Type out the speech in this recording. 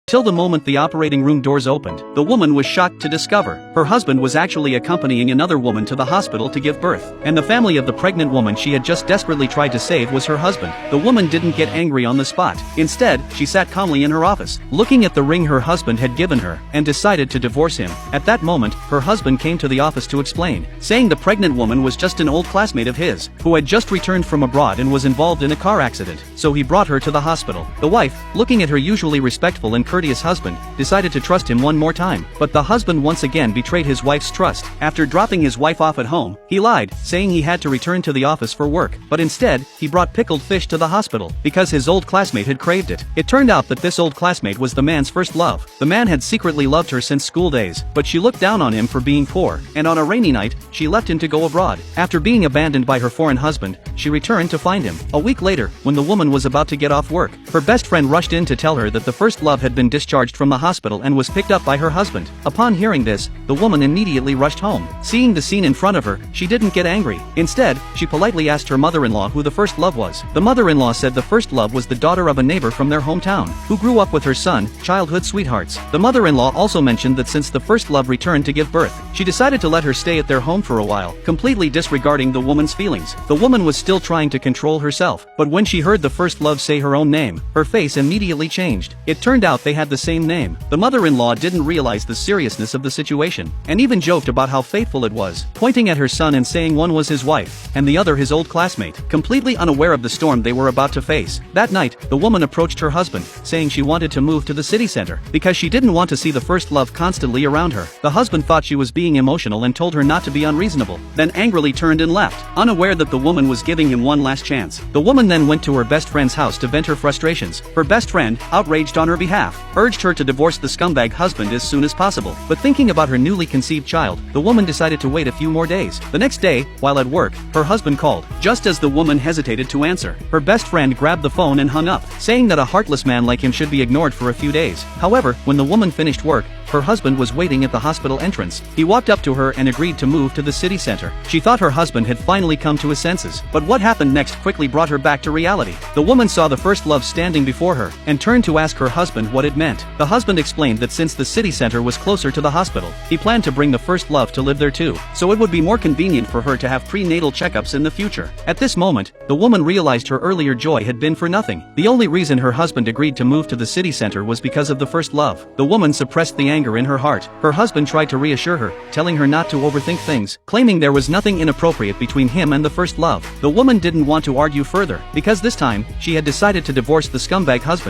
Till the moment the operating room doors opened, the woman was shocked to discover her husband was actually accompanying another woman to the hospital to give birth, and the family of the pregnant woman she had just desperately tried to save was her husband. The woman didn't get angry on the spot. Instead, she sat calmly in her office, looking at the ring her husband had given her, and decided to divorce him. At that moment, her husband came to the office to explain, saying the pregnant woman was just an old classmate of his, who had just returned from abroad and was involved in a car accident, so he brought her to the hospital. The wife, looking at her usually respectful and courteous husband, decided to trust him one more time, but the husband once again betrayed his wife's trust. After dropping his wife off at home, he lied, saying he had to return to the office for work, but instead, he brought pickled fish to the hospital, because his old classmate had craved it. It turned out that this old classmate was the man's first love. The man had secretly loved her since school days, but she looked down on him for being poor, and on a rainy night, she left him to go abroad. After being abandoned by her foreign husband, she returned to find him. A week later, when the woman was about to get off work, her best friend rushed in to tell her that the first love had been discharged from the hospital and was picked up by her husband. Upon hearing this, the woman immediately rushed home. Seeing the scene in front of her, she didn't get angry. Instead, she politely asked her mother-in-law who the first love was. The mother-in-law said the first love was the daughter of a neighbor from their hometown, who grew up with her son, childhood sweethearts. The mother-in-law also mentioned that since the first love returned to give birth, she decided to let her stay at their home for a while, completely disregarding the woman's feelings. The woman was still trying to control herself, but when she heard the first love say her own name, her face immediately changed. It turned out they had the same name. The mother-in-law didn't realize the seriousness of the situation, and even joked about how faithful it was, pointing at her son and saying one was his wife, and the other his old classmate, completely unaware of the storm they were about to face. That night, the woman approached her husband, saying she wanted to move to the city center, because she didn't want to see the first love constantly around her. The husband thought she was being emotional and told her not to be unreasonable, then angrily turned and left, unaware that the woman was giving him one last chance. The woman then went to her best friend's house to vent her frustrations. Her best friend, outraged on her behalf, urged her to divorce the scumbag husband as soon as possible, but thinking about her newly conceived child, the woman decided to wait a few more days. The next day, while at work, her husband called. Just as the woman hesitated to answer, her best friend grabbed the phone and hung up, saying that a heartless man like him should be ignored for a few days. However, when the woman finished work, her husband was waiting at the hospital entrance. He walked up to her and agreed to move to the city center. She thought her husband had finally come to his senses, but what happened next quickly brought her back to reality. The woman saw the first love standing before her, and turned to ask her husband what it meant. The husband explained that since the city center was closer to the hospital, he planned to bring the first love to live there too, so it would be more convenient for her to have prenatal checkups in the future. At this moment, the woman realized her earlier joy had been for nothing. The only reason her husband agreed to move to the city center was because of the first love. The woman suppressed the anger in her heart. Her husband tried to reassure her, telling her not to overthink things, claiming there was nothing inappropriate between him and the first love. The woman didn't want to argue further, because this time, she had decided to divorce the scumbag husband.